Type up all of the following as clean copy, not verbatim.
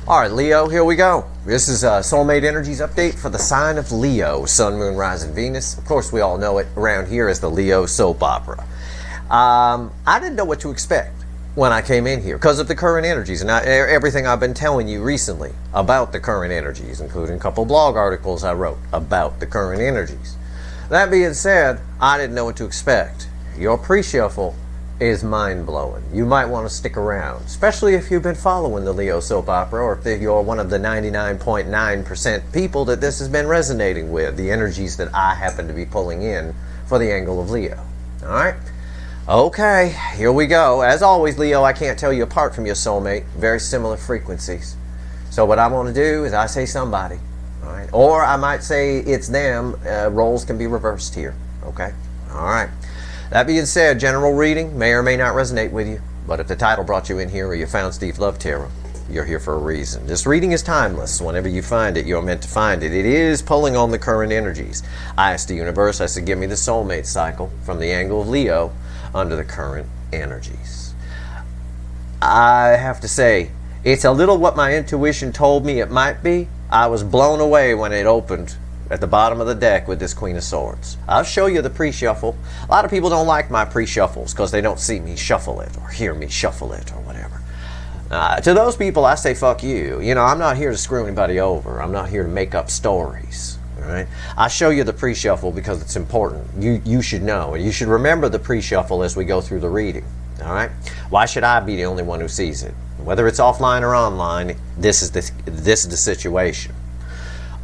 All right, Leo, here we go. This is Soulmate Energies update for the sign of Leo, Sun, Moon, Rising, Venus. Of course, we all know it around here as the Leo soap opera. I didn't know what to expect when I came in here because of the current energies and everything I've been telling you recently about the current energies, including a couple blog articles I wrote about the current energies. That being said, I didn't know what to expect. Your pre-shuffle is mind-blowing. You might want to stick around, especially if you've been following the Leo soap opera, or if you're one of the 99.9% people that this has been resonating with, the energies that I happen to be pulling in for the angle of Leo. All right? Okay, here we go. As always, Leo, I can't tell you apart from your soulmate. Very similar frequencies. So what I'm going to do is I say somebody, all right? Or I might say it's them. Roles can be reversed here, okay? All right. That being said, general reading may or may not resonate with you, but if the title brought you in here or you found Steve Love Tarot, you're here for a reason. This reading is timeless. Whenever you find it, you're meant to find it. It is pulling on the current energies. I asked the universe, I said, give me the soulmate cycle from the angle of Leo under the current energies. I have to say, it's a little what my intuition told me it might be. I was blown away when it opened at the bottom of the deck with this Queen of Swords. I'll show you the pre-shuffle. A lot of people don't like my pre-shuffles because they don't see me shuffle it or hear me shuffle it or whatever. To those people, I say, fuck you. You know, I'm not here to screw anybody over. I'm not here to make up stories. All right? I show you the pre-shuffle because it's important. You should know. And you should remember the pre-shuffle as we go through the reading. All right? Why should I be the only one who sees it? Whether it's offline or online, this is the situation.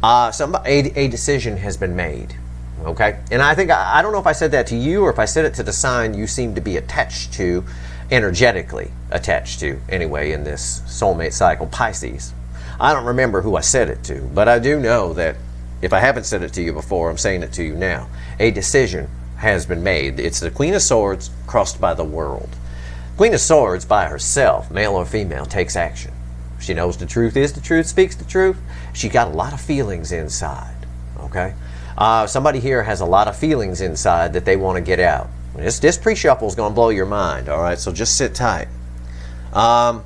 A decision has been made, okay? And I think, I don't know if I said that to you or if I said it to the sign you seem to be attached to, energetically attached to, anyway, in this soulmate cycle, Pisces. I don't remember who I said it to, but I do know that if I haven't said it to you before, I'm saying it to you now. A decision has been made. It's the Queen of Swords crossed by the world. Queen of Swords by herself, male or female, takes action. She knows the truth is the truth, speaks the truth. She got a lot of feelings inside, okay? Somebody here has a lot of feelings inside that they want to get out. This pre-shuffle is going to blow your mind, all right? So just sit tight. I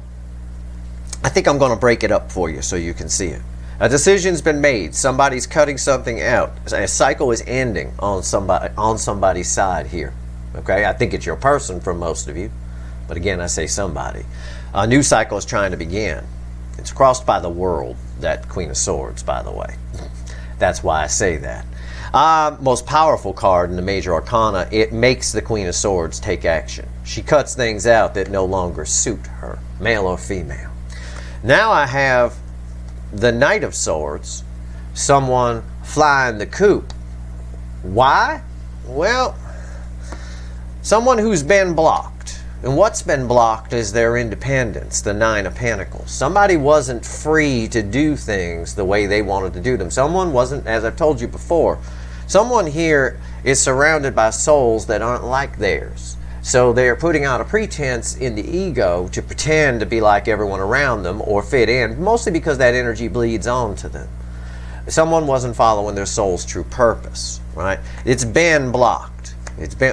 think I'm going to break it up for you so you can see it. A decision's been made. Somebody's cutting something out. A cycle is ending on somebody's side here, okay? I think it's your person for most of you, but again, I say somebody. A new cycle is trying to begin. It's crossed by the world, that Queen of Swords, by the way. That's why I say that. Most powerful card in the major arcana, it makes the Queen of Swords take action. She cuts things out that no longer suit her, male or female. Now I have the Knight of Swords, someone flying the coop. Why? Well, someone who's been blocked. And what's been blocked is their independence, the Nine of Pentacles. Somebody wasn't free to do things the way they wanted to do them. Someone wasn't, as I've told you before, someone here is surrounded by souls that aren't like theirs. So they're putting out a pretense in the ego to pretend to be like everyone around them or fit in, mostly because that energy bleeds on to them. Someone wasn't following their soul's true purpose, right? It's been blocked.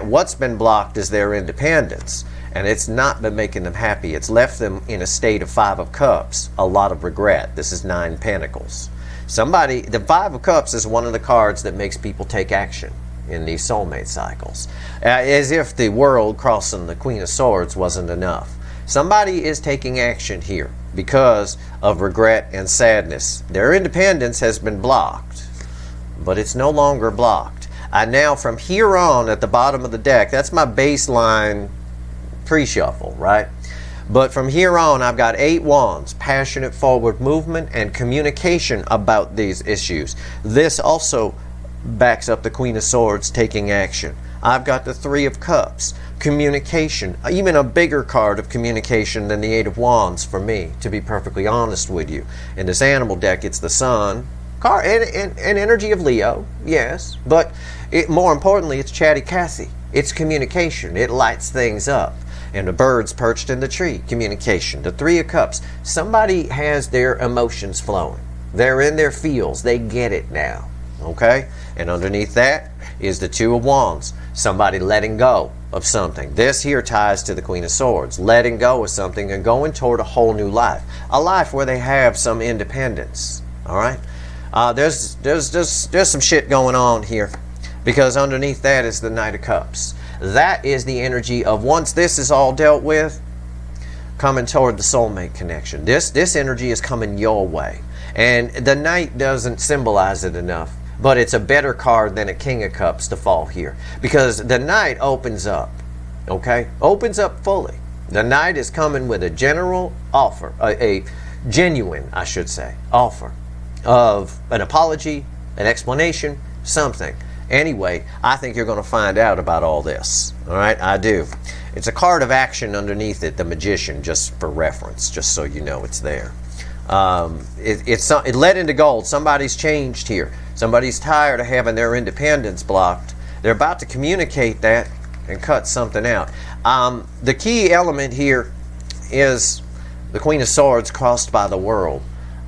What's been blocked is their independence. And it's not been making them happy. It's left them in a state of Five of Cups, a lot of regret. This is Nine Pentacles. The Five of Cups is one of the cards that makes people take action in these soulmate cycles. As if the world crossing the Queen of Swords wasn't enough. Somebody is taking action here because of regret and sadness. Their independence has been blocked, but it's no longer blocked. Now from here on at the bottom of the deck, that's my baseline pre-shuffle, right? But from here on, I've got 8 wands, passionate forward movement and communication about these issues. This also backs up the Queen of Swords taking action. I've got the 3 of Cups, communication, even a bigger card of communication than the 8 of Wands for me, to be perfectly honest with you. In this animal deck, it's the Sun, card, and energy of Leo, yes, but more importantly, it's chatty Cathy. It's communication. It lights things up. And the birds perched in the tree, communication. The 3 of Cups, somebody has their emotions flowing. They're in their feels. They get it now, okay? And underneath that is the 2 of Wands, somebody letting go of something. This here ties to the Queen of Swords, letting go of something and going toward a whole new life, a life where they have some independence. All right, there's some shit going on here, because underneath that is the Knight of Cups. That is the energy of, once this is all dealt with, coming toward the soulmate connection. This energy is coming your way, and the Knight doesn't symbolize it enough. But it's a better card than a King of Cups to fall here, because the Knight opens up, okay? Opens up fully. The Knight is coming with a general offer, a genuine, I should say, offer of an apology, an explanation, something. Anyway, I think you're going to find out about all this, all right? I do. It's a card of action underneath it, the Magician, just for reference, just so you know it's there. It led into gold. Somebody's changed here. Somebody's tired of having their independence blocked. They're about to communicate that and cut something out. The key element here is the Queen of Swords crossed by the world.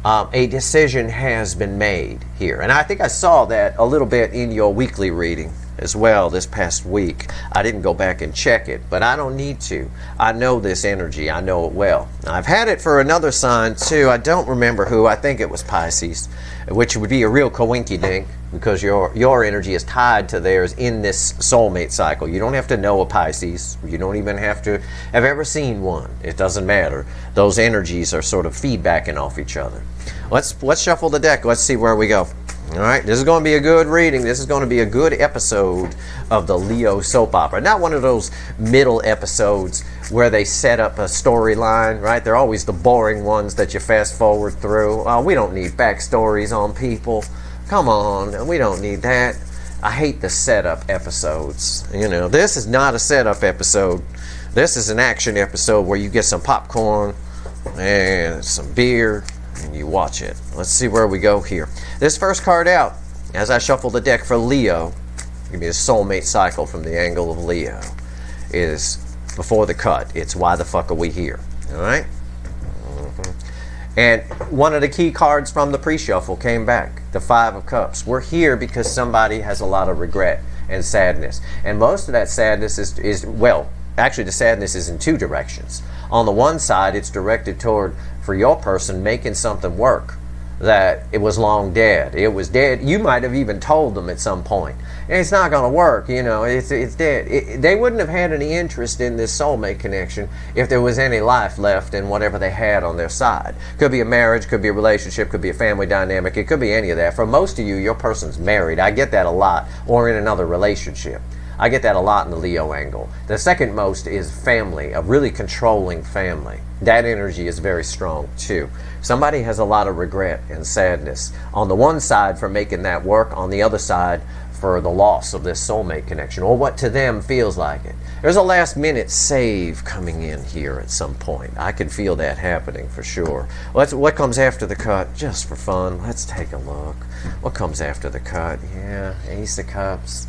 A decision has been made here. And I think I saw that a little bit in your weekly reading as well this past week. I didn't go back and check it, but I don't need to. I know this energy. I know it well. I've had it for another sign too. I don't remember who. I think it was Pisces, which would be a real coinky-dink, because your energy is tied to theirs in this soulmate cycle. You don't have to know a Pisces. You don't even have to have ever seen one. It doesn't matter. Those energies are sort of feedbacking off each other. Let's shuffle the deck. Let's see where we go. All right, this is going to be a good reading. This is going to be a good episode of the Leo soap opera. Not one of those middle episodes where they set up a storyline, right? They're always the boring ones that you fast forward through. We don't need backstories on people. Come on, we don't need that. I hate the setup episodes. You know, this is not a setup episode. This is an action episode where you get some popcorn and some beer and you watch it. Let's see where we go here. This first card out, as I shuffle the deck for Leo, give me a soulmate cycle from the angle of Leo, is before the cut. It's why the fuck are we here? All right? And one of the key cards from the pre-shuffle came back, the Five of Cups. We're here because somebody has a lot of regret and sadness. And most of that sadness is well, actually the sadness is in two directions. On the one side, it's directed toward, for your person, making something work that it was long dead. It was dead. You might have even told them at some point, it's not going to work, you know, it's dead. They wouldn't have had any interest in this soulmate connection if there was any life left in whatever they had on their side. Could be a marriage, could be a relationship, could be a family dynamic, it could be any of that. For most of you, your person's married. I get that a lot, or in another relationship. I get that a lot in the Leo angle. The second most is family, a really controlling family. That energy is very strong too. Somebody has a lot of regret and sadness. On the one side for making that work, on the other side for the loss of this soulmate connection, or what to them feels like it. There's a last minute save coming in here at some point. I can feel that happening for sure. What comes after the cut? Just for fun, let's take a look. What comes after the cut? Yeah, Ace of Cups.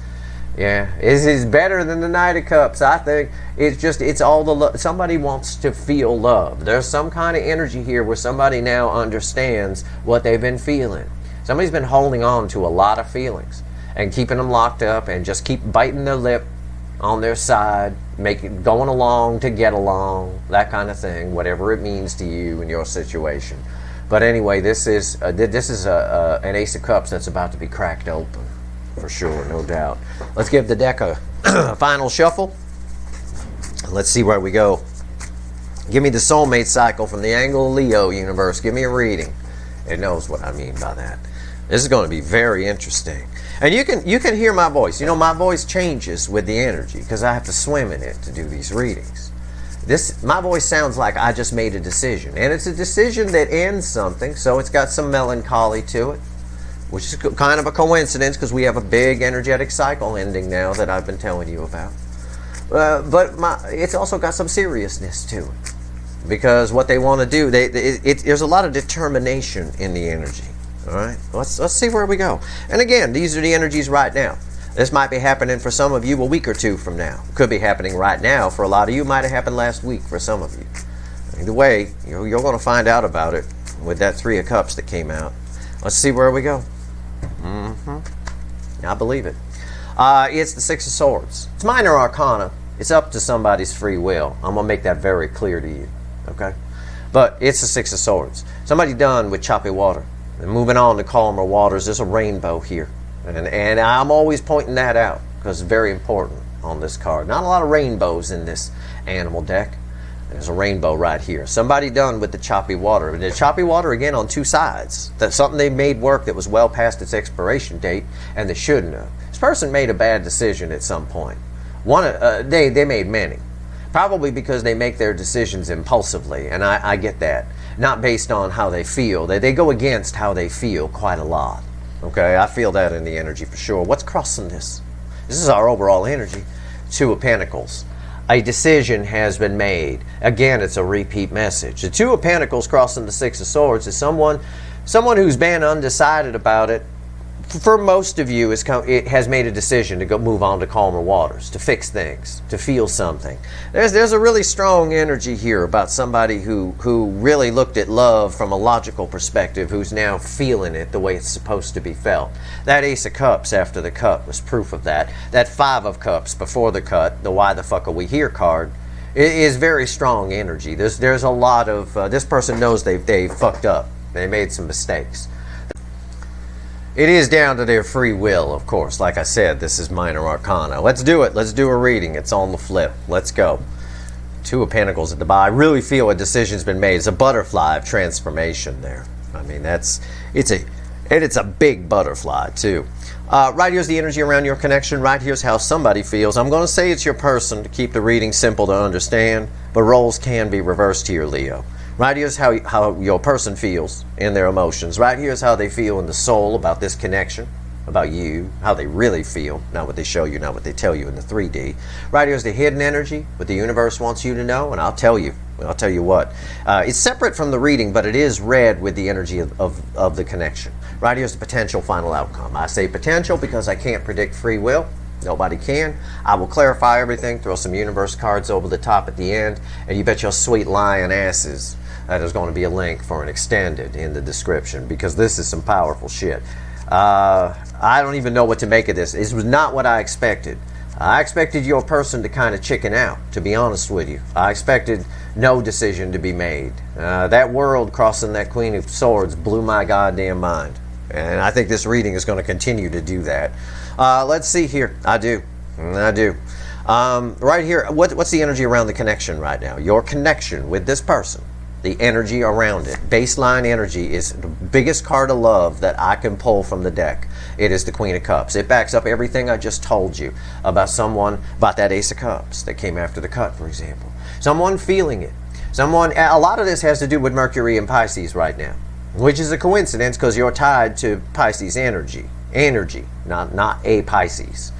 Yeah, it's better than the Knight of Cups. I think it's all the love. Somebody wants to feel love. There's some kind of energy here where somebody now understands what they've been feeling. Somebody's been holding on to a lot of feelings and keeping them locked up and just keep biting their lip on their side, going along to get along, that kind of thing, whatever it means to you in your situation. But anyway, this is an Ace of Cups that's about to be cracked open. For sure, no doubt. Let's give the deck a final shuffle. Let's see where we go. Give me the soulmate cycle from the angle of Leo universe. Give me a reading. It knows what I mean by that. This is going to be very interesting. And you can hear my voice. You know, my voice changes with the energy because I have to swim in it to do these readings. My voice sounds like I just made a decision. And it's a decision that ends something, so it's got some melancholy to it, which is kind of a coincidence because we have a big energetic cycle ending now that I've been telling you about. But it's also got some seriousness to it, because what they want to do, there's a lot of determination in the energy. All right, let's see where we go. And again, these are the energies right now. This might be happening for some of you a week or two from now. Could be happening right now for a lot of you. Might have happened last week for some of you. Either way, you're going to find out about it with that Three of Cups that came out. Let's see where we go. I believe it. It's the Six of Swords. It's minor arcana It's up to somebody's free will. I'm going to make that very clear to you. Okay? But it's the Six of Swords. Somebody done with choppy water. And moving on to calmer waters, there's a rainbow here. And I'm always pointing that out because it's very important on this card. Not a lot of rainbows in this animal deck. There's a rainbow right here. Somebody done with the choppy water. And the choppy water, again, on two sides. That's something they made work that was well past its expiration date, and they shouldn't have. This person made a bad decision at some point. They made many. Probably because they make their decisions impulsively, and I get that. Not based on how they feel. They go against how they feel quite a lot. Okay, I feel that in the energy for sure. What's crossing this? This is our overall energy. Two of Pentacles. A decision has been made. Again, it's a repeat message. The Two of Pentacles crossing the Six of Swords is someone who's been undecided about it. For most of you, it has made a decision to go move on to calmer waters, to fix things, to feel something. There's a really strong energy here about somebody who really looked at love from a logical perspective, who's now feeling it the way it's supposed to be felt. That Ace of Cups after the cut was proof of that. That Five of Cups before the cut, the Why the Fuck Are We Here card, is very strong energy. There's a lot of, this person knows they fucked up. They made some mistakes. It is down to their free will, of course. Like I said, this is minor arcana. Let's do it. Let's do a reading. It's on the flip. Let's go. Two of Pentacles at the bottom. I really feel a decision's been made. It's a butterfly of transformation there. I mean, it's a big butterfly too. Right here's the energy around your connection. Right here's how somebody feels. I'm going to say it's your person to keep the reading simple to understand, but roles can be reversed here, Leo. Right here's how your person feels in their emotions. Right here's how they feel in the soul about this connection, about you, how they really feel, not what they show you, not what they tell you in the 3D. Right here's the hidden energy, what the universe wants you to know, and I'll tell you what. It's separate from the reading, but it is read with the energy of the connection. Right here's the potential final outcome. I say potential because I can't predict free will. Nobody can. I will clarify everything, throw some universe cards over the top at the end, and you bet your sweet lying asses there's going to be a link for an extended in the description, because this is some powerful shit. I don't even know what to make of this. This was not what I expected. I expected your person to kind of chicken out, to be honest with you. I expected no decision to be made. That world crossing that Queen of Swords blew my goddamn mind. And I think this reading is going to continue to do that. Let's see here. I do. Right here, what's the energy around the connection right now? Your connection with this person. The energy around it. Baseline energy is the biggest card of love that I can pull from the deck. It is the Queen of Cups. It backs up everything I just told you about that Ace of Cups that came after the cut, for example. Someone feeling it. A lot of this has to do with Mercury and Pisces right now, which is a coincidence because you're tied to Pisces energy, not a Pisces.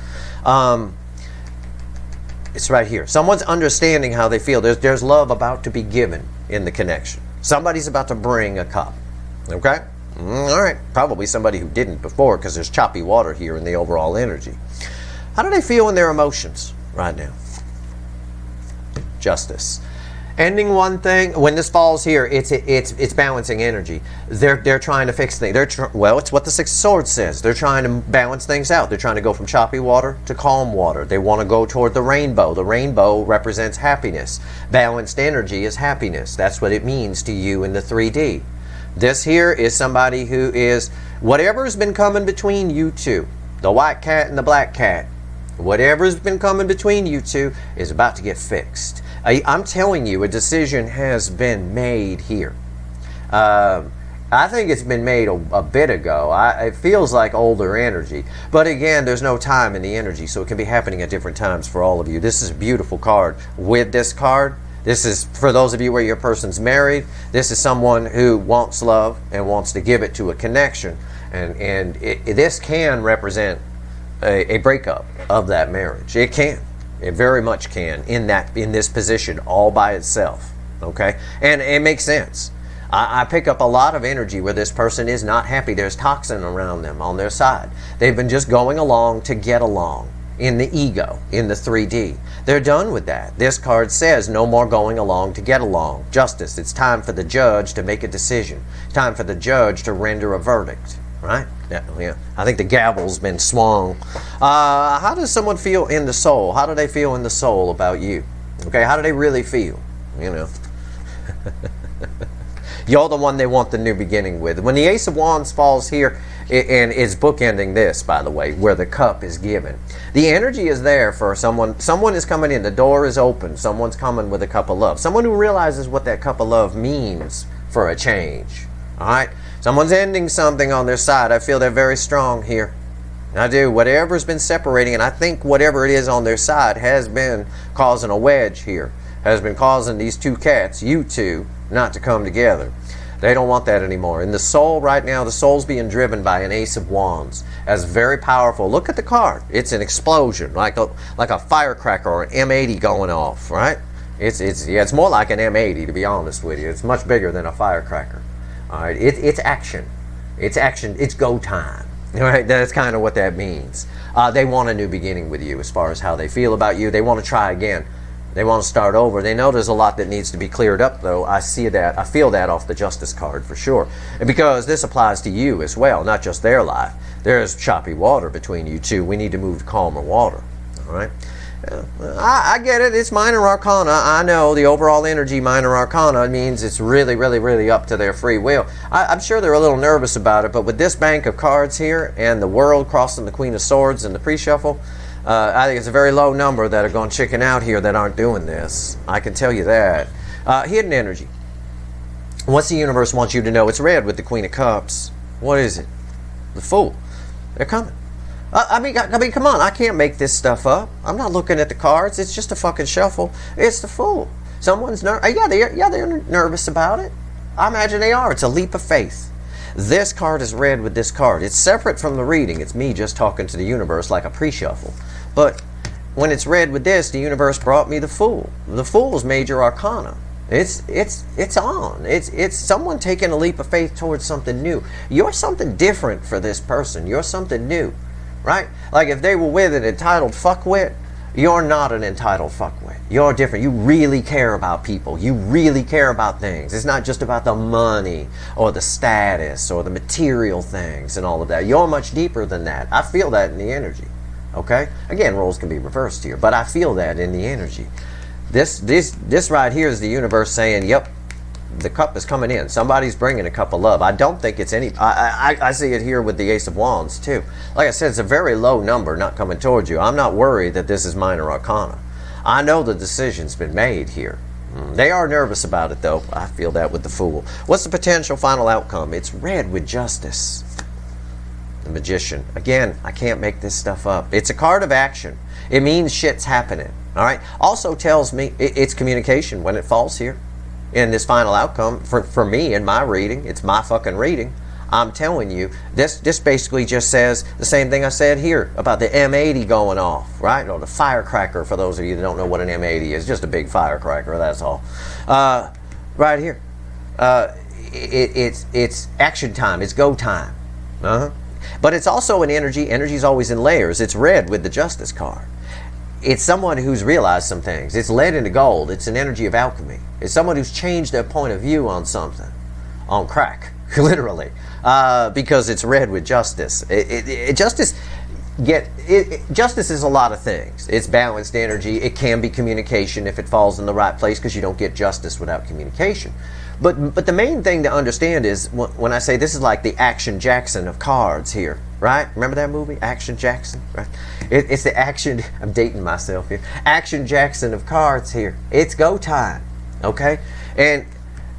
It's right here. Someone's understanding how they feel. There's love about to be given in the connection. Somebody's about to bring a cup. Okay? All right. Probably somebody who didn't before, because there's choppy water here in the overall energy. How do they feel in their emotions right now? Justice. Ending one thing, when this falls here, it's balancing energy. They're trying to fix things. It's what the Six of Swords says. They're trying to balance things out. They're trying to go from choppy water to calm water. They want to go toward the rainbow. The rainbow represents happiness. Balanced energy is happiness. That's what it means to you in the 3D. This here is somebody who is, whatever's been coming between you two, the white cat and the black cat, whatever's been coming between you two is about to get fixed. I'm telling you, a decision has been made here. I think it's been made a bit ago. It feels like older energy. But again, there's no time in the energy, so it can be happening at different times for all of you. This is a beautiful card. With this card, this is for those of you where your person's married. This is someone who wants love and wants to give it to a connection. And this can represent a breakup of that marriage. It can. It very much can in this position all by itself. Okay? And it makes sense. I pick up a lot of energy where this person is not happy. There's toxin around them on their side. They've been just going along to get along in the ego, in the 3D. They're done with that. This card says no more going along to get along. Justice. It's time for the judge to make a decision. It's time for the judge to render a verdict. right? Yeah. I think the gavel's been swung. How does someone feel in the soul? How do they feel in the soul about you? Okay, how do they really feel? You know, you're the one they want the new beginning with. When the Ace of Wands falls here, and it's bookending this, by the way, where the cup is given. The energy is there for someone. Someone is coming in. The door is open. Someone's coming with a cup of love. Someone who realizes what that cup of love means for a change. All right? Someone's ending something on their side. I feel they're very strong here. I do. Whatever's been separating, and I think whatever it is on their side has been causing a wedge here. Has been causing these two cats, you two, not to come together. They don't want that anymore. In the soul right now, the soul's being driven by an Ace of Wands as very powerful. Look at the card. It's an explosion, like a firecracker or an M80 going off, right? It's more like an M80, to be honest with you. It's much bigger than a firecracker. All right, it's action. It's action. It's go time. All right, that's kind of what that means. They want a new beginning with you as far as how they feel about you. They want to try again. They want to start over. They know there's a lot that needs to be cleared up, though. I feel that off the Justice card for sure. And because this applies to you as well, not just their life. There's choppy water between you two. We need to move to calmer water. All right? I get it. It's minor arcana. I know the overall energy minor arcana means it's really, really, really up to their free will. I'm sure they're a little nervous about it, but with this bank of cards here and the world crossing the Queen of Swords and the pre-shuffle, I think it's a very low number that are going chicken out here that aren't doing this. I can tell you that. Hidden energy. What's the universe wants you to know? It's red with the Queen of Cups. What is it? The Fool. They're coming. I mean, come on. I can't make this stuff up. I'm not looking at the cards. It's just a fucking shuffle. It's the Fool. Someone's nervous. They're nervous about it. I imagine they are. It's a leap of faith. This card is red with this card. It's separate from the reading. It's me just talking to the universe like a pre-shuffle. But when it's red with this, the universe brought me the Fool. The Fool's major arcana. It's on. It's someone taking a leap of faith towards something new. You're something different for this person. You're something new, right? Like if they were with an entitled fuckwit, you're not an entitled fuckwit. You're different. You really care about people. You really care about things. It's not just about the money or the status or the material things and all of that. You're much deeper than that. I feel that in the energy. Okay? Again, roles can be reversed here, but I feel that in the energy. This right here is the universe saying, yep, the cup is coming in. Somebody's bringing a cup of love. I don't think it's any... I see it here with the Ace of Wands, too. Like I said, it's a very low number not coming towards you. I'm not worried that this is minor arcana. I know the decision's been made here. They are nervous about it, though. I feel that with the Fool. What's the potential final outcome? It's red with Justice. The Magician. Again, I can't make this stuff up. It's a card of action. It means shit's happening. All right? Also tells me it's communication when it falls here. In this final outcome, for me, in my reading, it's my fucking reading. I'm telling you, this basically just says the same thing I said here about the M80 going off, right? Or the firecracker, for those of you that don't know what an M80 is. Just a big firecracker, that's all. Right here. It's action time. It's go time. But it's also an energy. Energy's always in layers. It's red with the Justice card. It's someone who's realized some things. It's lead into gold. It's an energy of alchemy. It's someone who's changed their point of view on something. On crack, literally. Because it's red with Justice. Justice is a lot of things. It's balanced energy. It can be communication if it falls in the right place, because you don't get justice without communication. But the main thing to understand is when I say this is like the Action Jackson of cards here, right? Remember that movie, Action Jackson? Right? It's the action. I'm dating myself here. Action Jackson of cards here. It's go time, okay? And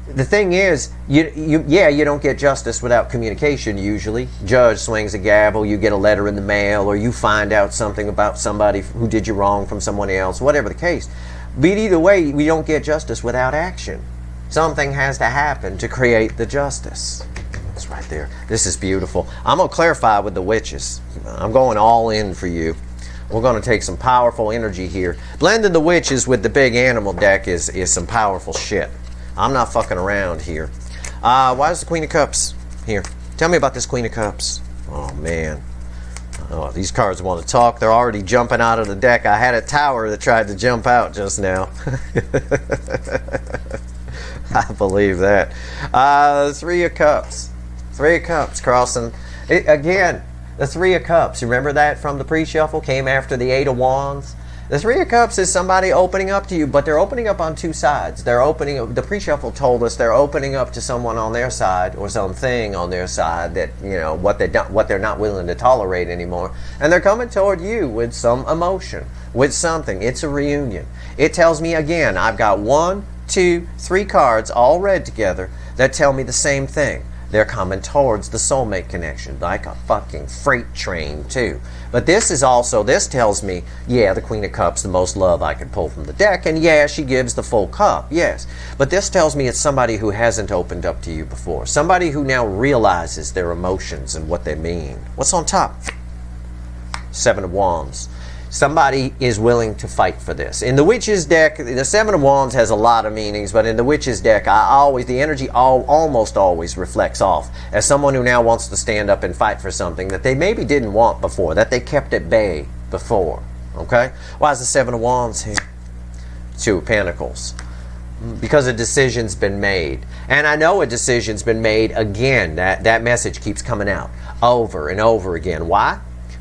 the thing is, you don't get justice without communication usually. Judge swings a gavel, you get a letter in the mail, or you find out something about somebody who did you wrong from someone else, whatever the case. But either way, we don't get justice without action. Something has to happen to create the justice. It's right there. This is beautiful. I'm going to clarify with the witches. I'm going all in for you. We're going to take some powerful energy here. Blending the witches with the big animal deck is some powerful shit. I'm not fucking around here. Why is the Queen of Cups here? Tell me about this Queen of Cups. Oh, man. Oh, these cards want to talk. They're already jumping out of the deck. I had a tower that tried to jump out just now. I believe that. Three of Cups. Three of Cups crossing Again, the Three of Cups. Remember that from the pre-shuffle? Came after the Eight of Wands. The Three of Cups is somebody opening up to you, but they're opening up on two sides. They're opening. The pre-shuffle told us they're opening up to someone on their side or something on their side that, you know, what they're not willing to tolerate anymore, and they're coming toward you with some emotion, with something. It's a reunion. It tells me again. I've got 1, 2, 3 cards all read together that tell me the same thing. They're coming towards the soulmate connection like a fucking freight train too. But this tells me, yeah, the Queen of Cups, the most love I could pull from the deck, and yeah, she gives the full cup, yes. But this tells me it's somebody who hasn't opened up to you before. Somebody who now realizes their emotions and what they mean. What's on top? Seven of Wands. Somebody is willing to fight for this. In the Witch's deck, the Seven of Wands has a lot of meanings, but in the Witch's deck, the energy almost always reflects off as someone who now wants to stand up and fight for something that they maybe didn't want before, that they kept at bay before. Okay? Why is the Seven of Wands here? Two of Pentacles. Because a decision's been made. And I know a decision's been made again. That message keeps coming out over and over again. Why?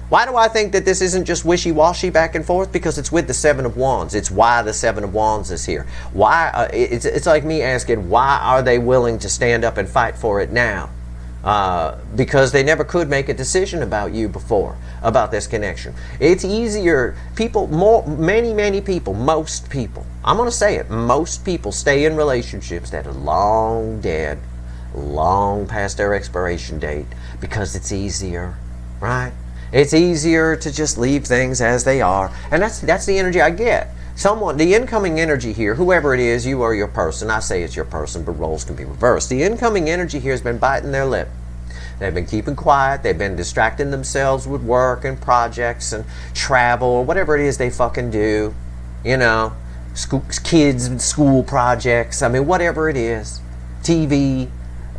Why do I think that this isn't just wishy-washy back and forth? Because it's with the Seven of Wands. It's why the Seven of Wands is here. Why? It's like me asking, why are they willing to stand up and fight for it now? Because they never could make a decision about you before, about this connection. It's easier. Many people, most people, I'm going to say it, most people stay in relationships that are long dead, long past their expiration date, because it's easier, right? It's easier to just leave things as they are. And that's the energy I get. The incoming energy here, whoever it is, you or your person, I say it's your person, but roles can be reversed. The incoming energy here has been biting their lip. They've been keeping quiet. They've been distracting themselves with work and projects and travel or whatever it is they fucking do. You know, kids and school projects. I mean, whatever it is. TV.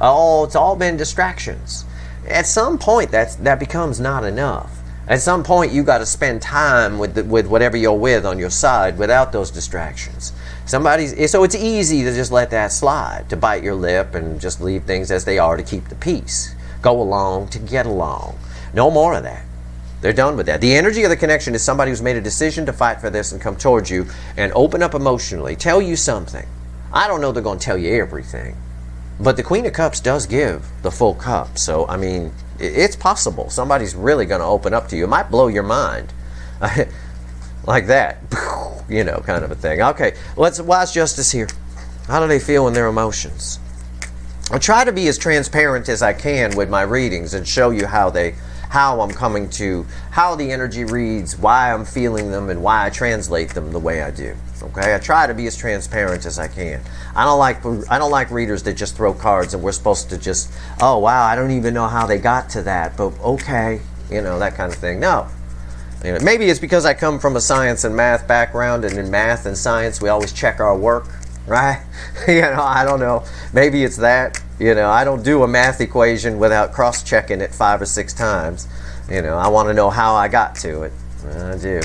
It's all been distractions. At some point, that becomes not enough. At some point, you got to spend time with whatever you're with on your side without those distractions. So it's easy to just let that slide, to bite your lip and just leave things as they are to keep the peace. Go along to get along. No more of that. They're done with that. The energy of the connection is somebody who's made a decision to fight for this and come towards you and open up emotionally, tell you something. I don't know they're going to tell you everything. But the Queen of Cups does give the full cup. So, I mean, it's possible. Somebody's really going to open up to you. It might blow your mind. Like that. You know, kind of a thing. Okay, why is Justice here? How do they feel in their emotions? I try to be as transparent as I can with my readings and show you how I'm coming to, how the energy reads, why I'm feeling them, and why I translate them the way I do. Okay, I try to be as transparent as I can. I don't like readers that just throw cards and we're supposed to just, oh wow, I don't even know how they got to that, but okay, you know, that kind of thing. No. You know, maybe it's because I come from a science and math background, and in math and science we always check our work, right? You know, I don't know. Maybe it's that. You know, I don't do a math equation without cross-checking it 5 or 6 times. You know, I want to know how I got to it. I do.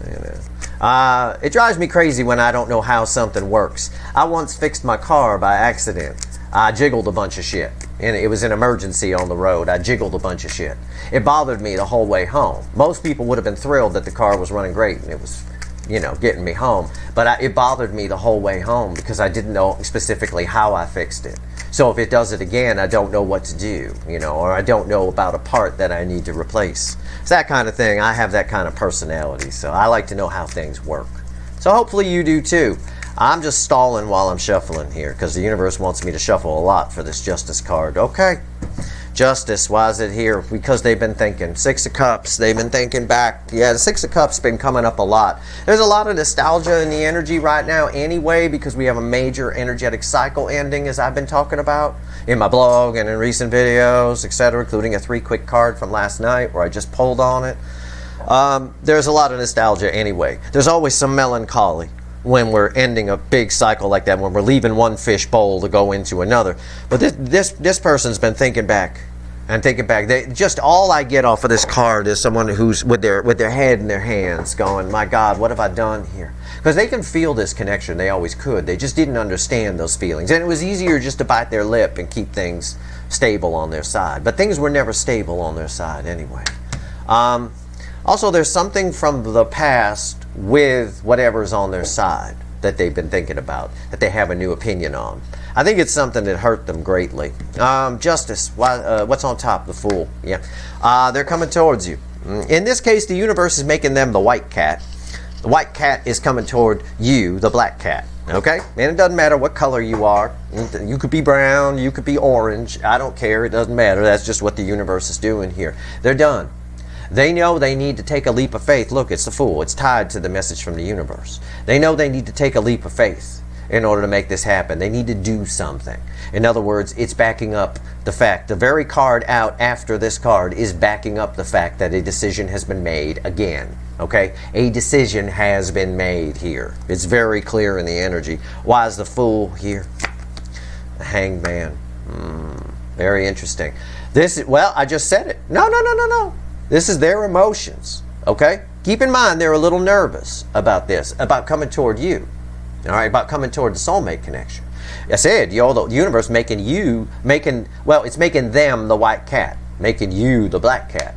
You know. It drives me crazy when I don't know how something works. I once fixed my car by accident. I jiggled a bunch of shit. And it was an emergency on the road. I jiggled a bunch of shit. It bothered me the whole way home. Most people would have been thrilled that the car was running great and it was, you know, getting me home. But it bothered me the whole way home because I didn't know specifically how I fixed it. So if it does it again, I don't know what to do, you know, or I don't know about a part that I need to replace. It's that kind of thing. I have that kind of personality, so I like to know how things work. So hopefully you do too. I'm just stalling while I'm shuffling here because the universe wants me to shuffle a lot for this Justice card. Okay. Justice, why is it here? Because they've been thinking. 6 of Cups, they've been thinking back. Yeah, the 6 of Cups has been coming up a lot. There's a lot of nostalgia in the energy right now anyway because we have a major energetic cycle ending, as I've been talking about in my blog and in recent videos, etc., including a 3 quick card from last night where I just pulled on it. There's a lot of nostalgia anyway. There's always some melancholy when we're ending a big cycle like that, when we're leaving one fish bowl to go into another. But this person's been thinking back and thinking back. Just all I get off of this card is someone who's with their head in their hands going, my God, what have I done here? Because they can feel this connection. They always could. They just didn't understand those feelings. And it was easier just to bite their lip and keep things stable on their side. But things were never stable on their side anyway. Also, there's something from the past with whatever's on their side that they've been thinking about, that they have a new opinion on. I think it's something that hurt them greatly. Justice, what's on top? The Fool. Yeah, they're coming towards you. In this case, the universe is making them the white cat. The white cat is coming toward you, the black cat. Okay? And it doesn't matter what color you are. You could be brown, you could be orange. I don't care. It doesn't matter. That's just what the universe is doing here. They're done. They know they need to take a leap of faith. Look, it's the Fool. It's tied to the message from the universe. They know they need to take a leap of faith in order to make this happen. They need to do something. In other words, it's backing up the fact. The very card out after this card is backing up the fact that a decision has been made again. Okay? A decision has been made here. It's very clear in the energy. Why is the Fool here? The Hanged Man. Very interesting. Well, I just said it. No. This is their emotions, okay? Keep in mind they're a little nervous about this, about coming toward you, all right, about coming toward the soulmate connection. I said, the universe making it's making them the white cat, making you the black cat.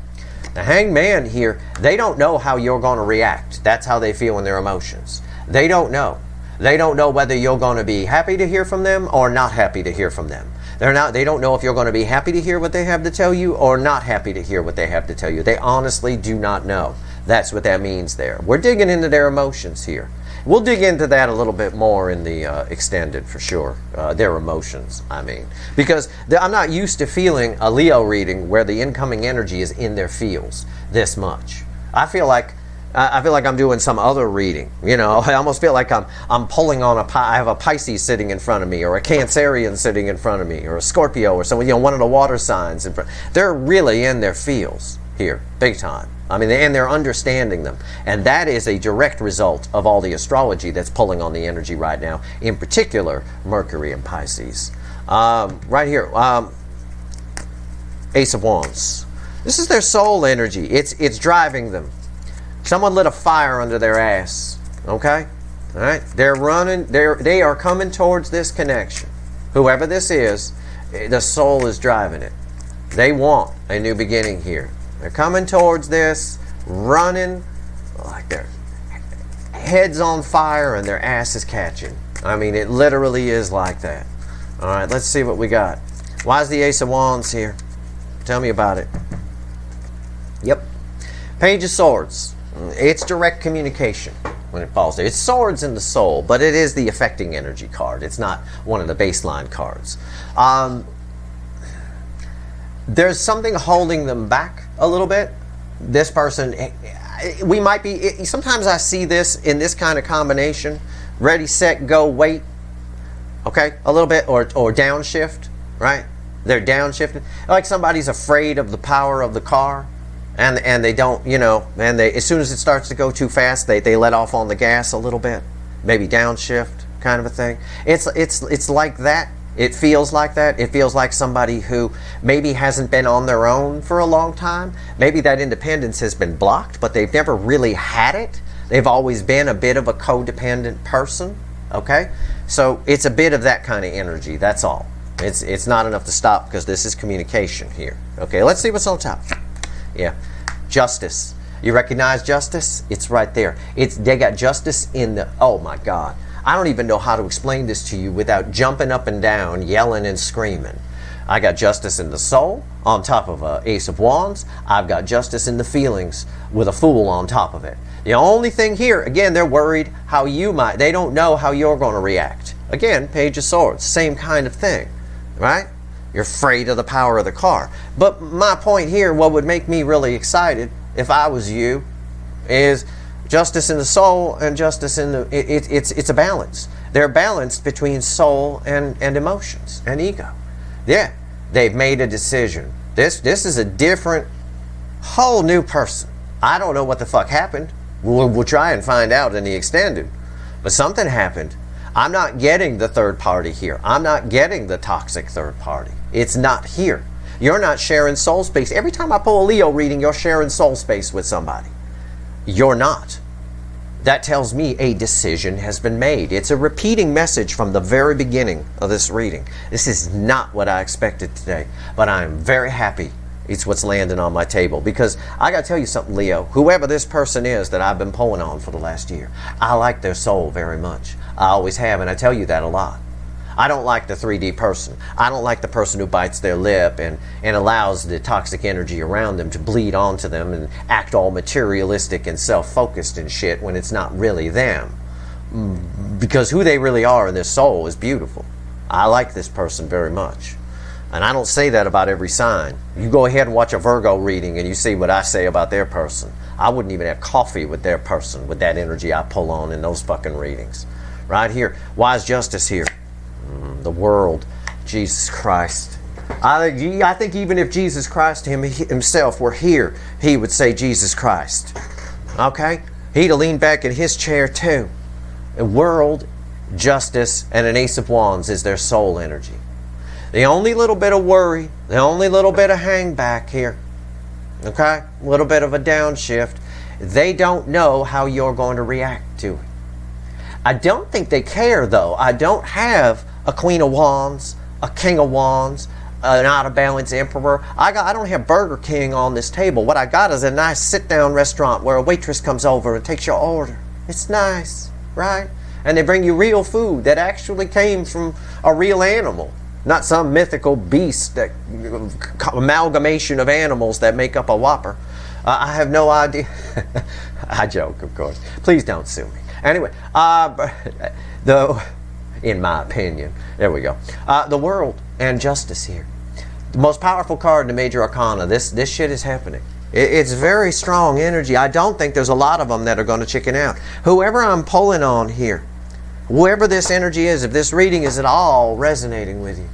The Hanged Man here, they don't know how you're going to react. That's how they feel in their emotions. They don't know. They don't know whether you're going to be happy to hear from them or not happy to hear from them. They don't know if you're going to be happy to hear what they have to tell you or not happy to hear what they have to tell you. They honestly do not know. That's what that means there. We're digging into their emotions here. We'll dig into that a little bit more in the extended for sure. Their emotions, I mean. Because I'm not used to feeling a Leo reading where the incoming energy is in their feels this much. I feel like I'm doing some other reading. You know, I almost feel like I'm pulling on I have a Pisces sitting in front of me, or a Cancerian sitting in front of me, or a Scorpio, or someone, one of the water signs in front. They're really in their feels here, big time. I mean, and they're understanding them. And that is a direct result of all the astrology that's pulling on the energy right now, in particular, Mercury and Pisces. Right here, Ace of Wands. This is their soul energy. It's driving them. Someone lit a fire under their ass, okay? All right? They're running, they are coming towards this connection. Whoever this is, the soul is driving it. They want a new beginning here. They're coming towards this, running like their heads on fire and their ass is catching. I mean, it literally is like that. All right, let's see what we got. Why is the Ace of Wands here? Tell me about it. Yep. Page of Swords. It's direct communication when it falls there. It's swords in the soul, but it is the affecting energy card. It's not one of the baseline cards. There's something holding them back a little bit. This person, we might be, sometimes I see this in this kind of combination. Ready, set, go, wait. Okay, a little bit, or downshift, right? They're downshifting. Like somebody's afraid of the power of the car. And they don't, and as soon as it starts to go too fast, they let off on the gas a little bit, maybe downshift kind of a thing. It's like that. It feels like that. It feels like somebody who maybe hasn't been on their own for a long time. Maybe that independence has been blocked, but they've never really had it. They've always been a bit of a codependent person. Okay, so it's a bit of that kind of energy. That's all. It's not enough to stop because this is communication here. Okay, let's see what's on top. Yeah, justice. You recognize justice? It's right there. They got justice in the, oh my God. I don't even know how to explain this to you without jumping up and down, yelling and screaming. I got justice in the soul on top of a Ace of Wands. I've got justice in the feelings with a Fool on top of it. The only thing here, again, they're worried how they don't know how you're going to react. Again, Page of Swords, same kind of thing, right? You're afraid of the power of the car. But my point here, what would make me really excited if I was you, is justice in the soul and justice in the... It's a balance. They're balanced between soul and emotions and ego. Yeah, they've made a decision. This is a different, whole new person. I don't know what the fuck happened. We'll try and find out in the extended. But something happened. I'm not getting the third party here. I'm not getting the toxic third party. It's not here. You're not sharing soul space. Every time I pull a Leo reading, you're sharing soul space with somebody. You're not. that tells me a decision has been made. It's a repeating message from the very beginning of this reading. This is not what I expected today, but I'm very happy it's what's landing on my table, because I got to tell you something, Leo. Whoever this person is that I've been pulling on for the last year, I like their soul very much. I always have, and I tell you that a lot. I don't like the 3D person. I don't like the person who bites their lip and allows the toxic energy around them to bleed onto them and act all materialistic and self-focused and shit when it's not really them. Because who they really are in their soul is beautiful. I like this person very much. And I don't say that about every sign. You go ahead and watch a Virgo reading and you see what I say about their person. I wouldn't even have coffee with their person, with that energy I pull on in those fucking readings. Right here. Wise Justice here. The world. Jesus Christ. I think even if Jesus Christ himself were here, he would say Jesus Christ. Okay? He'd have leaned back in his chair too. The world, justice, and an Ace of Wands is their soul energy. The only little bit of worry, the only little bit of hang back here, okay, a little bit of a downshift, they don't know how you're going to react to it. I don't think they care, though. I don't have a Queen of Wands, a King of Wands, an out-of-balance Emperor. I don't have Burger King on this table. What I got is a nice sit-down restaurant where a waitress comes over and takes your order. It's nice, right? And they bring you real food that actually came from a real animal. Not some mythical beast, that amalgamation of animals that make up a Whopper. I have no idea. I joke, of course. Please don't sue me. Anyway, in my opinion, there we go. The world and justice here. The most powerful card in the major arcana. This shit is happening. It's very strong energy. I don't think there's a lot of them that are going to chicken out. Whoever I'm pulling on here, whoever this energy is, if this reading is at all resonating with you,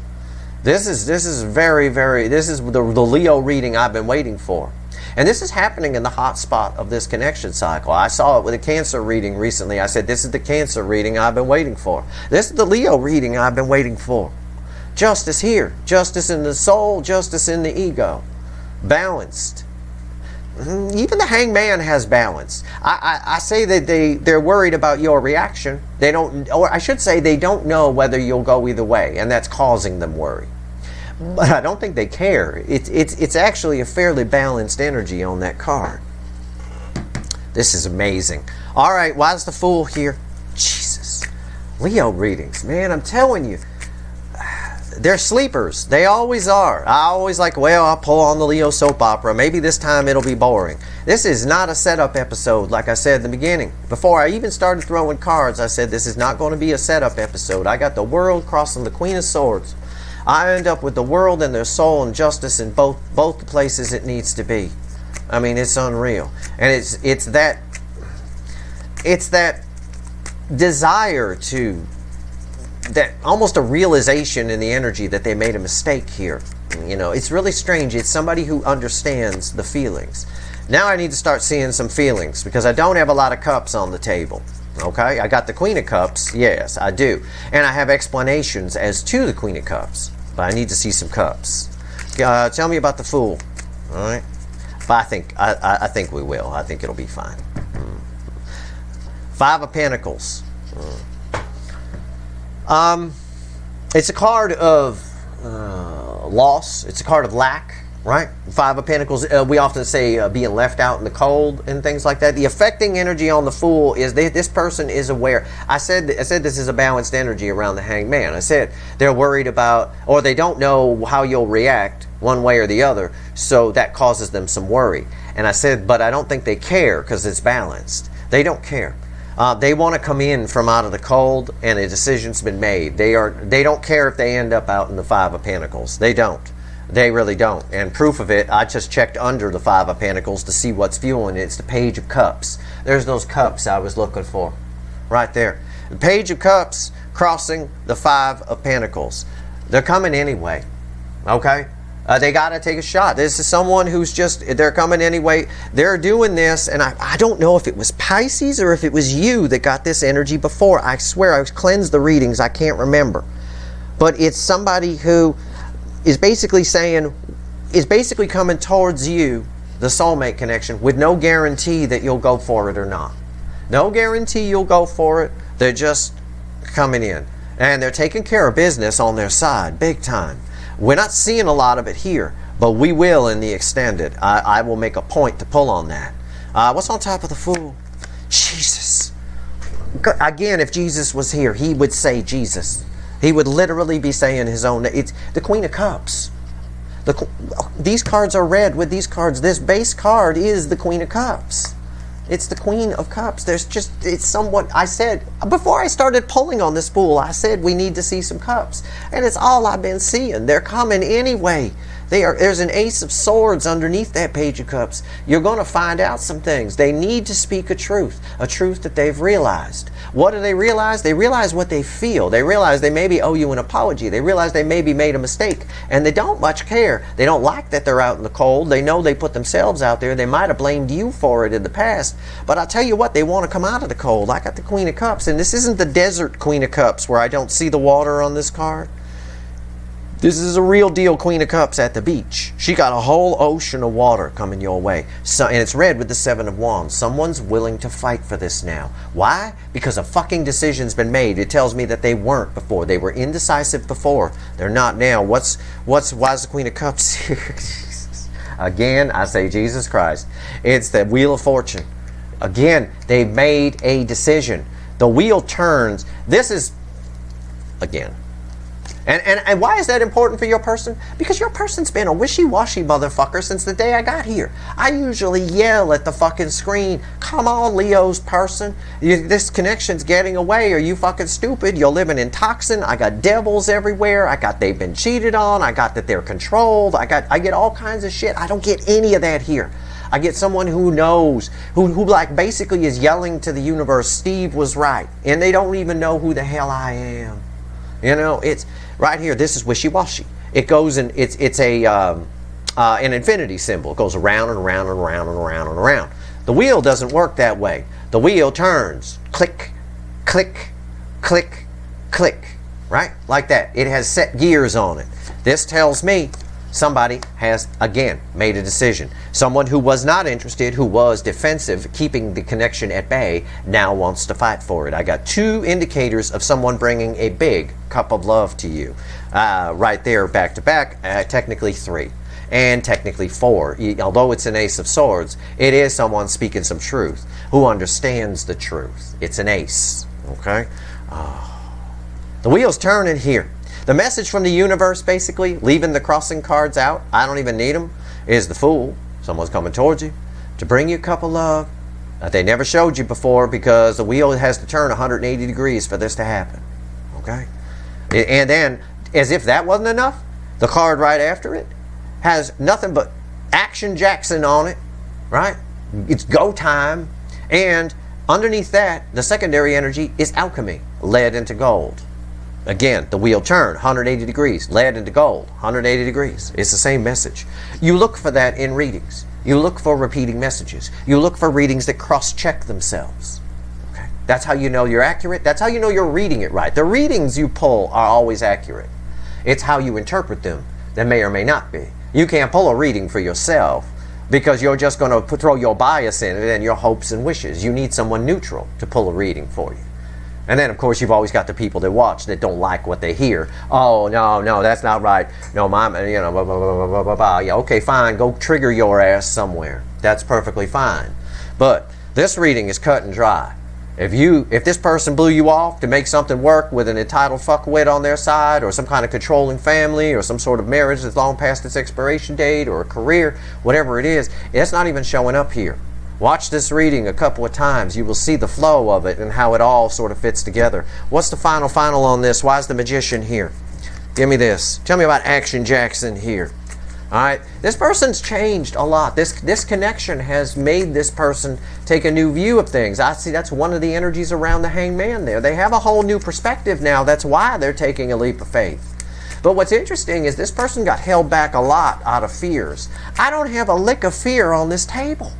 this is the Leo reading I've been waiting for. And this is happening in the hot spot of this connection cycle. I saw it with a Cancer reading recently. I said, this is the Cancer reading I've been waiting for. This is the Leo reading I've been waiting for. Justice here. Justice in the soul, justice in the ego. Balanced. Even the Hangman has balance. I say that they're worried about your reaction. They don't, or I should say they don't know whether you'll go either way, and that's causing them worry. But I don't think they care. It's actually a fairly balanced energy on that card. This is amazing. All right, why's the Fool here? Jesus. Leo readings, man, I'm telling you. They're sleepers. They always are. I always like, well, I'll pull on the Leo soap opera. Maybe this time it'll be boring. This is not a setup episode, like I said in the beginning. Before I even started throwing cards, I said this is not going to be a setup episode. I got the world crossing the Queen of Swords. I end up with the world and their soul and justice in both the places it needs to be. I mean, it's unreal. And it's that desire to, that almost a realization in the energy that they made a mistake here. You know, it's really strange. It's somebody who understands the feelings. Now I need to start seeing some feelings, because I don't have a lot of cups on the table. Okay, I got the Queen of Cups. Yes, I do. And I have explanations as to the Queen of Cups. But I need to see some cups. Tell me about the Fool. All right. But I think we will. I think it'll be fine. Five of Pentacles. It's a card of loss. It's a card of lack, right? Five of Pentacles, we often say being left out in the cold and things like that. The affecting energy on the Fool is this person is aware. I said this is a balanced energy around the Hangman. I said they're worried about, or they don't know how you'll react one way or the other, so that causes them some worry. And I said, but I don't think they care, because it's balanced. They don't care. They want to come in from out of the cold, and a decision's been made. They don't care if they end up out in the Five of Pentacles. They don't. They really don't. And proof of it, I just checked under the Five of Pentacles to see what's fueling it. It's the Page of Cups. There's those cups I was looking for. Right there. The Page of Cups crossing the Five of Pentacles. They're coming anyway. Okay? They got to take a shot. This is someone who's they're coming anyway. They're doing this, and I don't know if it was Pisces or if it was you that got this energy before. I swear I cleansed the readings. I can't remember. But it's somebody who is basically coming towards you, the soulmate connection, with no guarantee that you'll go for it or not. No guarantee you'll go for it. They're just coming in. And they're taking care of business on their side, big time. We're not seeing a lot of it here, but we will in the extended. I will make a point to pull on that. What's on top of the Fool? Jesus. Again, if Jesus was here, he would say Jesus. He would literally be saying his own name. It's the Queen of Cups. These cards are red with these cards. This base card is the Queen of Cups. It's the Queen of Cups. It's somewhat, I said, before I started pulling on this Fool, I said we need to see some cups. And it's all I've been seeing. They're coming anyway. There's an Ace of Swords underneath that Page of Cups. You're going to find out some things. They need to speak a truth that they've realized. What do they realize? They realize what they feel. They realize they maybe owe you an apology. They realize they maybe made a mistake. And they don't much care. They don't like that they're out in the cold. They know they put themselves out there. They might have blamed you for it in the past. But I'll tell you what, they want to come out of the cold. I got the Queen of Cups. And this isn't the desert Queen of Cups where I don't see the water on this card. This is a real deal Queen of Cups at the beach. She got a whole ocean of water coming your way. And it's red with the Seven of Wands. Someone's willing to fight for this now. Why? Because a fucking decision's been made. It tells me that they weren't before. They were indecisive before. They're not now. Why is the Queen of Cups here? Again, I say Jesus Christ. It's the Wheel of Fortune. Again, they've made a decision. The wheel turns. This is, again, And why is that important for your person? Because your person's been a wishy-washy motherfucker since the day I got here. I usually yell at the fucking screen, come on, Leo's person. This connection's getting away. Are you fucking stupid? You're living in toxin. I got devils everywhere. I got they've been cheated on. I got that they're controlled. I get all kinds of shit. I don't get any of that here. I get someone who knows, who like basically is yelling to the universe, Steve was right. And they don't even know who the hell I am. You know, it's right here. This is wishy-washy. It goes in. It's an infinity symbol. It goes around and around and around and around and around. The wheel doesn't work that way. The wheel turns. Click, click, click, click. Right, like that. It has set gears on it. This tells me somebody has, again, made a decision. Someone who was not interested, who was defensive, keeping the connection at bay, now wants to fight for it. I got two indicators of someone bringing a big cup of love to you. Right there, back to back, technically three. And technically four. Although it's an Ace of Swords, it is someone speaking some truth, who understands the truth. It's an ace, okay? The wheel's turning here. The message from the universe, basically, leaving the crossing cards out, I don't even need them, is the Fool. Someone's coming towards you to bring you a cup of love that they never showed you before, because the wheel has to turn 180 degrees for this to happen. Okay? And then, as if that wasn't enough, the card right after it has nothing but Action Jackson on it, right? It's go time. And underneath that, the secondary energy is alchemy, lead into gold. Again, the wheel turn, 180 degrees, lead into gold, 180 degrees. It's the same message. You look for that in readings. You look for repeating messages. You look for readings that cross-check themselves. Okay? That's how you know you're accurate. That's how you know you're reading it right. The readings you pull are always accurate. It's how you interpret them that may or may not be. You can't pull a reading for yourself because you're just going to throw your bias in it and your hopes and wishes. You need someone neutral to pull a reading for you. And then, of course, you've always got the people that watch that don't like what they hear. Oh, no, that's not right. No, blah, blah, blah, blah, blah, blah. Yeah, okay, fine. Go trigger your ass somewhere. That's perfectly fine. But this reading is cut and dry. If this person blew you off to make something work with an entitled fuckwit on their side, or some kind of controlling family, or some sort of marriage that's long past its expiration date, or a career, whatever it is, it's not even showing up here. Watch this reading a couple of times. You will see the flow of it and how it all sort of fits together. What's the final on this? Why is the Magician here? Give me this. Tell me about Action Jackson here. All right. This person's changed a lot. This connection has made this person take a new view of things. I see that's one of the energies around the Hangman there. They have a whole new perspective now. That's why they're taking a leap of faith. But what's interesting is this person got held back a lot out of fears. I don't have a lick of fear on this table.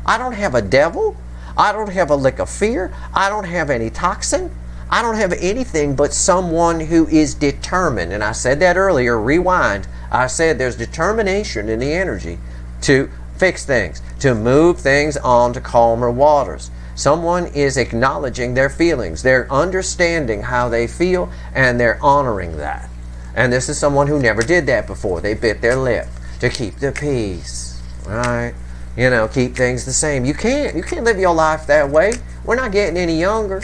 I don't have a devil. I don't have a lick of fear. I don't have any toxin. I don't have anything but someone who is determined. And I said that earlier, rewind. I said there's determination in the energy to fix things, to move things on to calmer waters. Someone is acknowledging their feelings. They're understanding how they feel, and they're honoring that. And this is someone who never did that before. They bit their lip to keep the peace, right? You know, keep things the same. You can't live your life that way. We're not getting any younger.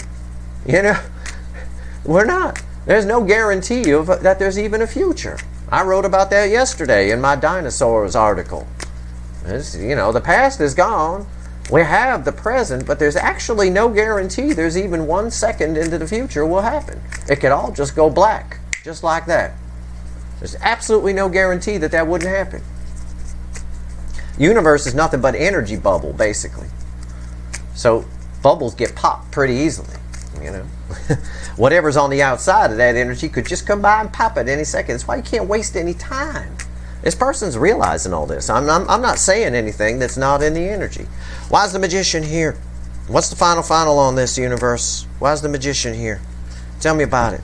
You know, we're not. There's no guarantee that there's even a future. I wrote about that yesterday in my Dinosaurs article. You know, the past is gone. We have the present, but there's actually no guarantee there's even 1 second into the future will happen. It could all just go black, just like that. There's absolutely no guarantee that that wouldn't happen. Universe is nothing but energy bubble, basically. So bubbles get popped pretty easily, you know. Whatever's on the outside of that energy could just come by and pop at any second. That's why you can't waste any time. This person's realizing all this. I'm not saying anything that's not in the energy. Why is the magician here? What's the final on this, universe? Why is the magician here? Tell me about it.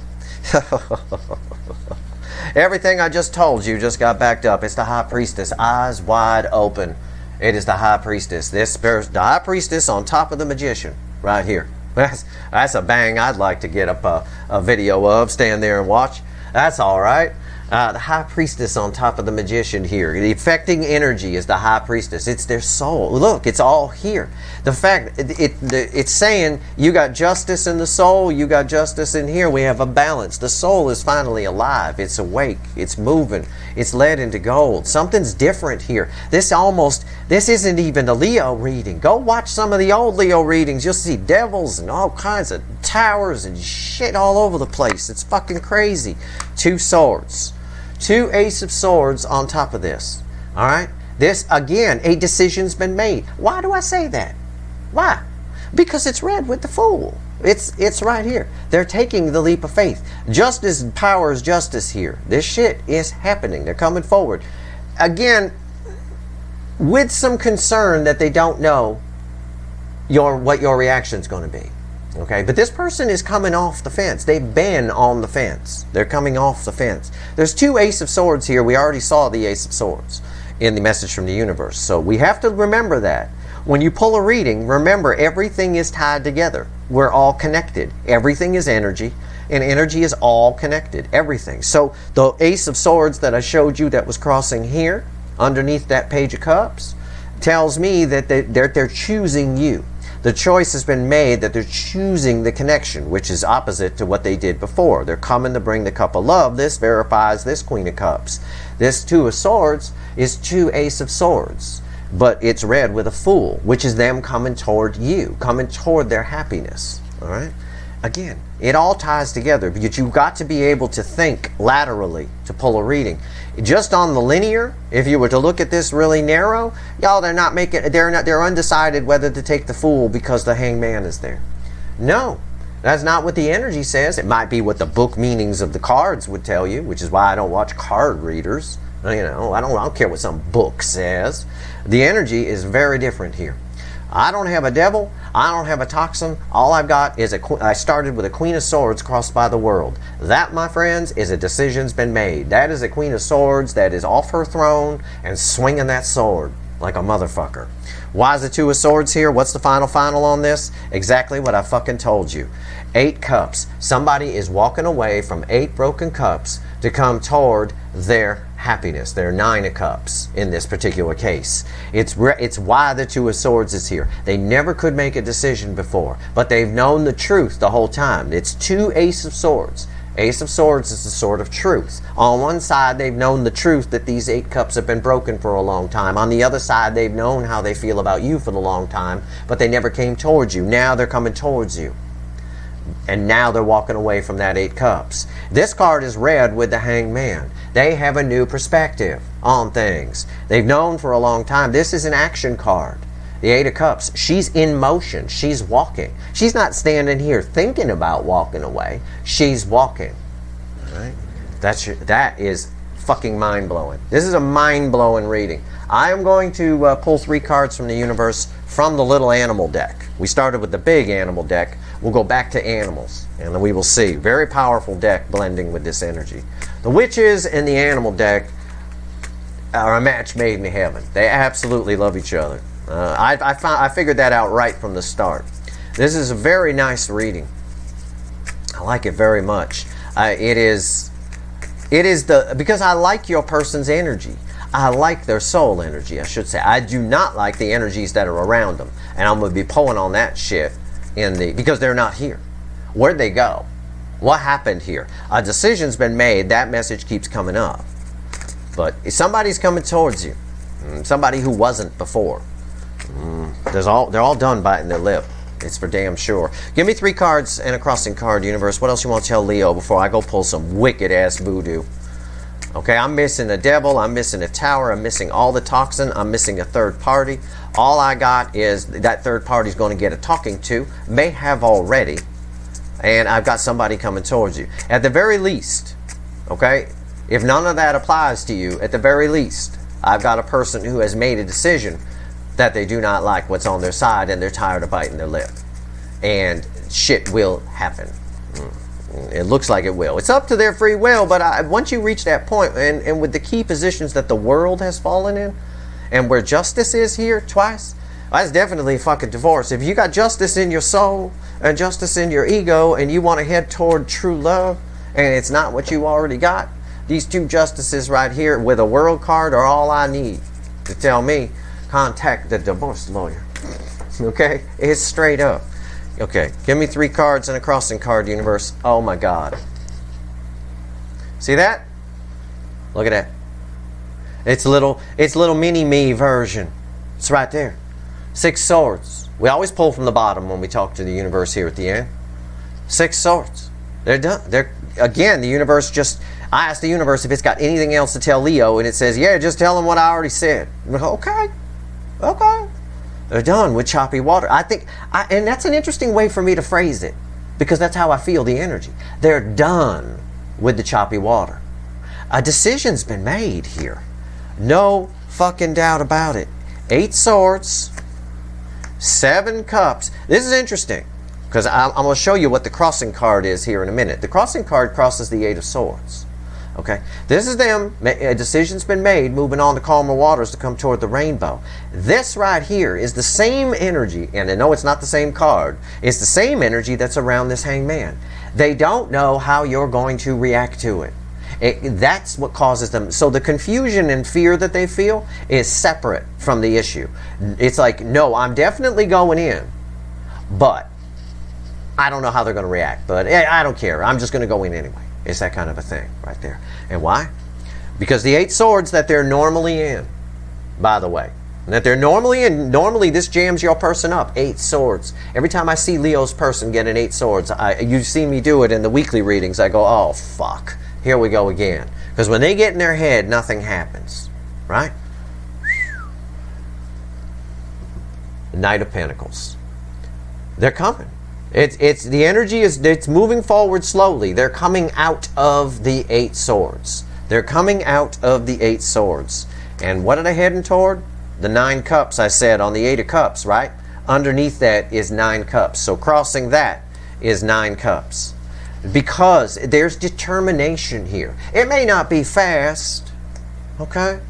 Everything I just told you just got backed up. It's the high priestess, eyes wide open. It is the high priestess. The high priestess on top of the magician, right here. That's a bang I'd like to get up a video of, stand there and watch. That's all right. The high priestess on top of the magician here. The affecting energy is the high priestess. It's their soul. Look, it's all here. The fact, it's saying you got justice in the soul, you got justice in here. We have a balance. The soul is finally alive. It's awake. It's moving. It's led into gold. Something's different here. This isn't even a Leo reading. Go watch some of the old Leo readings. You'll see devils and all kinds of towers and shit all over the place. It's fucking crazy. 2 swords. 2 ace of swords on top of this. All right? This, again, a decision's been made. Why do I say that? Why? Because it's read with the Fool. It's right here. They're taking the leap of faith. Justice powers justice here. This shit is happening. They're coming forward. Again, with some concern that they don't know what your reaction's going to be. Okay, but this person is coming off the fence. They've been on the fence. They're coming off the fence. There's 2 ace of swords here. We already saw the ace of swords in the message from the universe. So we have to remember that. When you pull a reading, remember everything is tied together. We're all connected. Everything is energy, and energy is all connected. Everything. So the ace of swords that I showed you that was crossing here, underneath that page of cups, tells me that they're choosing you. The choice has been made that they're choosing the connection, which is opposite to what they did before. They're coming to bring the cup of love. This verifies this Queen of Cups. This 2 of Swords is 2 ace of swords. But it's read with a Fool, which is them coming toward you, coming toward their happiness. All right? Again, it all ties together, but you've got to be able to think laterally to pull a reading. Just on the linear, if you were to look at this really narrow, y'all, they're undecided whether to take the Fool because the Hangman is there. No, that's not what the energy says. It might be what the book meanings of the cards would tell you, which is why I don't watch card readers. You know, I don't care what some book says. The energy is very different here. I don't have a devil. I don't have a toxin. All I've got is I started with a Queen of Swords crossed by the world. That, my friends, is a decision's been made. That is a Queen of Swords that is off her throne and swinging that sword like a motherfucker. Why is the 2 of Swords here? What's the final on this? Exactly what I fucking told you. 8 cups. Somebody is walking away from 8 broken cups to come toward their happiness. There are 9 of cups in this particular case. It's why the 2 of Swords is here. They never could make a decision before, but they've known the truth the whole time. It's 2 ace of swords. Ace of Swords is the sword of truth. On one side, they've known the truth that these 8 cups have been broken for a long time. On the other side, they've known how they feel about you for the long time, but they never came towards you. Now they're coming towards you. And now they're walking away from that 8 cups. This card is read with the Hangman. They have a new perspective on things. They've known for a long time. This is an action card. The 8 of Cups, she's in motion. She's walking. She's not standing here thinking about walking away. She's walking. All right? That is fucking mind-blowing. This is a mind-blowing reading. I am going to pull 3 cards from the universe from the little animal deck. We started with the big animal deck. We'll go back to animals, and then we will see. Very powerful deck blending with this energy. The witches and the animal deck are a match made in heaven. They absolutely love each other. I figured that out right from the start. This is a very nice reading. I like it very much. It is because I like your person's energy. I like their soul energy, I should say. I do not like the energies that are around them. And I'm going to be pulling on that shit because they're not here. Where'd they go? What happened here? A decision's been made. That message keeps coming up. But if somebody's coming towards you, somebody who wasn't before, they're all done biting their lip. It's for damn sure. Give me 3 cards and a crossing card, universe. What else you want to tell Leo before I go pull some wicked ass voodoo? Okay, I'm missing a devil, I'm missing a tower, I'm missing all the toxin, I'm missing a third party. All I got is that third party's going to get a talking to, may have already, and I've got somebody coming towards you. At the very least, okay, if none of that applies to you, at the very least, I've got a person who has made a decision that they do not like what's on their side and they're tired of biting their lip. And shit will happen. It looks like it will. It's up to their free will, but once you reach that point, and with the key positions that the world has fallen in, and where justice is here twice, that's definitely a fucking divorce. If you got justice in your soul and justice in your ego, and you want to head toward true love, and it's not what you already got, these 2 justices right here with a world card are all I need to tell me, contact the divorce lawyer. Okay? It's straight up. Okay, give me 3 cards and a crossing card, universe. Oh my God. See that? Look at that. It's little mini me version. It's right there. 6 swords. We always pull from the bottom when we talk to the universe here at the end. 6 swords. They're done. Again, the universe I asked the universe if it's got anything else to tell Leo, and it says, yeah, just tell him what I already said. Okay. They're done with choppy water. I think, and that's an interesting way for me to phrase it, because that's how I feel the energy. They're done with the choppy water. A decision's been made here. No fucking doubt about it. 8 swords, 7 cups. This is interesting, because I'm going to show you what the crossing card is here in a minute. The crossing card crosses the 8 of swords. Okay, this is them. A decision's been made, moving on to calmer waters to come toward the rainbow. This right here is the same energy, and I know it's not the same card. It's the same energy that's around this hangman. They don't know how you're going to react to it. That's what causes them. So the confusion and fear that they feel is separate from the issue. It's like, no, I'm definitely going in, but I don't know how they're going to react. But I don't care. I'm just going to go in anyway. It's that kind of a thing right there. And why? Because the 8 swords that they're normally in, by the way, that they're normally in, normally this jams your person up. 8 swords. Every time I see Leo's person get an 8 swords, you see me do it in the weekly readings, I go, oh, fuck. Here we go again. Because when they get in their head, nothing happens. Right? The Knight of Pentacles. They're coming. It's the energy it's moving forward slowly. They're coming out of the 8 swords. They're coming out of the 8 swords. And what are they heading toward? The 9 cups, I said, on the 8 of cups, right? Underneath that is 9 cups. So crossing that is 9 cups. Because there's determination here. It may not be fast, okay?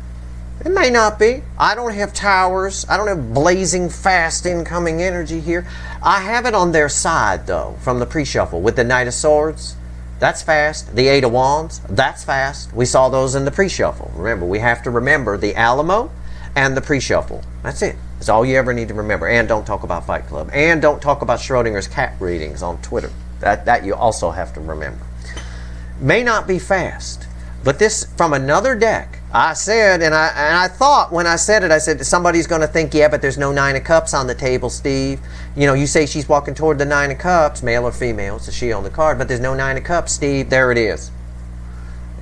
It may not be. I don't have towers. I don't have blazing fast incoming energy here. I have it on their side, though, from the pre-shuffle with the Knight of Swords. That's fast. The 8 of Wands. That's fast. We saw those in the pre-shuffle. Remember, we have to remember the Alamo and the pre-shuffle. That's it. That's all you ever need to remember. And don't talk about Fight Club. And don't talk about Schrodinger's cat readings on Twitter. That you also have to remember. May not be fast, but this from another deck. I said, and I thought when I said it, I said somebody's going to think, yeah, but there's no 9 of Cups on the table, Steve. You know, you say she's walking toward the 9 of Cups, male or female, it's a she on the card, but there's no 9 of Cups, Steve. There it is.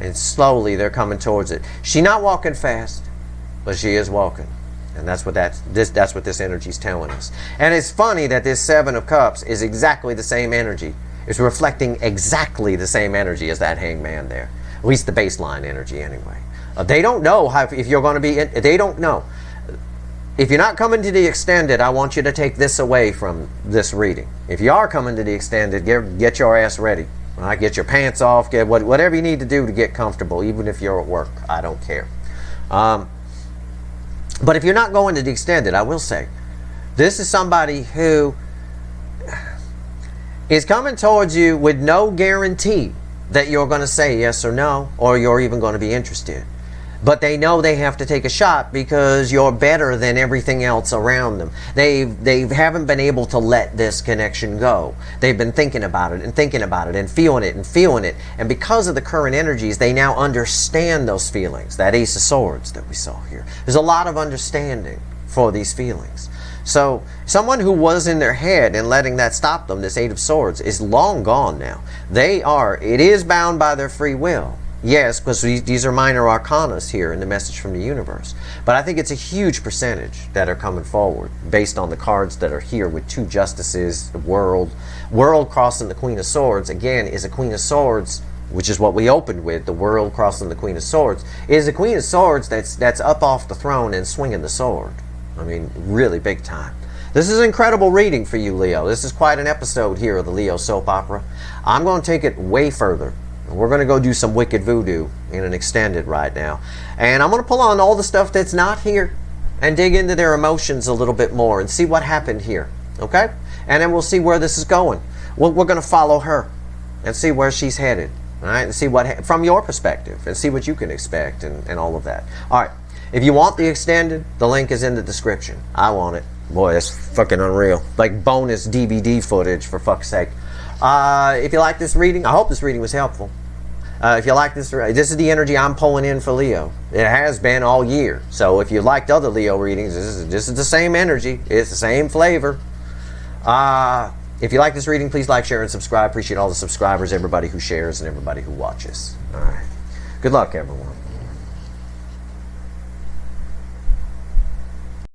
And slowly they're coming towards it. She's not walking fast, but she is walking. And that's what this energy is telling us. And it's funny that this 7 of Cups is exactly the same energy. It's reflecting exactly the same energy as that hangman there. At least the baseline energy anyway. They don't know how, if you're going to be, they don't know. If you're not coming to the extended, I want you to take this away from this reading. If you are coming to the extended, get your ass ready. Right? Get your pants off, get whatever you need to do to get comfortable, even if you're at work. I don't care. But if you're not going to the extended, I will say, this is somebody who is coming towards you with no guarantee that you're going to say yes or no, or you're even going to be interested. But they know they have to take a shot because you're better than everything else around them. They haven't been able to let this connection go. They've been thinking about it and thinking about it and feeling it and feeling it. And because of the current energies, they now understand those feelings. That Ace of Swords that we saw here. There's a lot of understanding for these feelings. So someone who was in their head and letting that stop them, this Eight of Swords, is long gone now. It is bound by their free will. Yes, because these are minor arcanas here in the message from the universe. But I think it's a huge percentage that are coming forward based on the cards that are here with two justices, the world. World crossing the Queen of Swords, again, is a Queen of Swords, which is what we opened with, the world crossing the Queen of Swords, is a Queen of Swords that's up off the throne and swinging the sword. I mean, really big time. This is an incredible reading for you, Leo. This is quite an episode here of the Leo soap opera. I'm going to take it way further. We're going to go do some wicked voodoo in an extended right now. And I'm going to pull on all the stuff that's not here and dig into their emotions a little bit more and see what happened here. Okay? And then we'll see where this is going. We're going to follow her and see where she's headed. All right? And see what, from your perspective, and see what you can expect and all of that. All right. If you want the extended, the link is in the description. I want it. Boy, that's fucking unreal. Like bonus DVD footage, for fuck's sake. If you like this reading, I hope this reading was helpful. If you like this is the energy I'm pulling in for Leo. It has been all year. So if you liked other Leo readings, this is the same energy. It's the same flavor. If you like this reading, please like, share, and subscribe. Appreciate all the subscribers, everybody who shares, and everybody who watches. All right. Good luck, everyone.